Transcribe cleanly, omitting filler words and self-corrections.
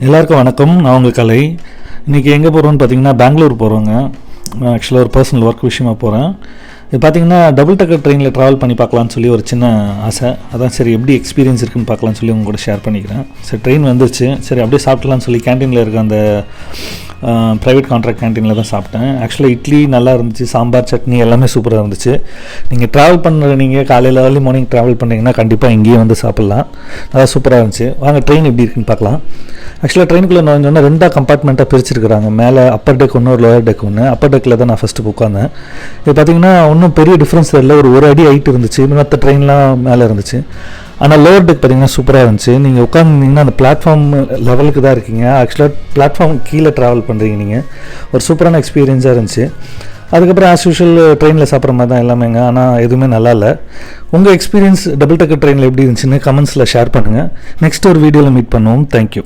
எல்லாருக்கும் வணக்கம். நான் உங்கள் கலை. இன்றைக்கி எங்கே போகிறோன்னு பார்த்தீங்கன்னா பெங்களூர் போகிறோங்க. ஆக்சுவலாக ஒரு பர்சனல் ஒர்க் விஷயமாக போகிறேன். இது பார்த்தீங்கன்னா டபுள் டக்கர் ட்ரெயினில் ட்ராவல் பண்ணி பார்க்கலான்னு சொல்லி ஒரு சின்ன ஆசை. அதான் சரி எப்படி எக்ஸ்பீரியன்ஸ் இருக்குன்னு பார்க்கலான்னு சொல்லி உங்க கூட ஷேர் பண்ணிக்கிறேன். சரி ட்ரெயின் வந்துருச்சு, சரி அப்படியே சாப்பிட்லான்னு சொல்லி கேன்டீனில் இருக்க அந்த ப்ரைவேட் கான்ட்ராக்ட் கேன்டீனில் தான் சாப்பிட்டேன். ஆக்சுவலாக இட்லி நல்லா இருந்துச்சு, சாம்பார் சட்னி எல்லாமே சூப்பராக இருந்துச்சு. நீங்கள் ட்ராவல் பண்ணுற நீங்கள் காலையில் ஏர்லி மார்னிங் ட்ராவல் பண்ணிங்கன்னா கண்டிப்பாக இங்கேயும் வந்து சாப்பிட்லாம். நல்லா சூப்பராக இருந்துச்சு. வாங்க ட்ரெயின் எப்படி இருக்குன்னு பார்க்கலாம். ஆக்சுவலாக ட்ரெயினுக்குள்ளே நுழைஞ்சோன்னா 2 கம்பார்ட்மெண்ட்டாக பிரிச்சிருக்கிறாங்க. மேலே அப்பர் டெக் ஒன்று, ஒரு லோயர் டெக் ஒன்று. அப்பர் டெக்கில் தான் நான் ஃபஸ்ட்டு உட்காந்தேன். இது பார்த்தீங்கன்னா ஒன்றும் பெரிய டிஃப்ரென்ஸ் இல்லை. ஒரு அடி ஹைட் இருந்துச்சு, மற்ற ட்ரெயின்லாம் மேலே இருந்துச்சு. ஆனால் லோவர் டெக் பார்த்தீங்கன்னா சூப்பராக இருந்துச்சு. நீங்கள் உட்காந்துருந்தீங்கன்னா அந்த பிளாட்ஃபார்ம் லெவலுக்கு தான் இருக்கீங்க. ஆக்சுவலாக பிளாட்ஃபார்ம் கீழே ட்ராவல் பண்ணுறீங்க நீங்கள். ஒரு சூப்பரான எக்ஸ்பீரியன்ஸாக இருந்துச்சு. அதுக்கப்புறம் ஆஸ் யூஷுவல் ட்ரெயினில் சாப்பிட்ற மாதிரி தான் எல்லாமேங்க. ஆனால் எதுவுமே நல்லா இல்லை. உங்கள் எக்ஸ்பீரியன்ஸ் டபுள் டக்கர் ட்ரெயினில் எப்படி இருந்துச்சுன்னு கமெண்ட்ஸில் ஷேர் பண்ணுங்கள். நெக்ஸ்ட் ஒரு வீடியோவில் மீட் பண்ணுவோம். தேங்க்யூ.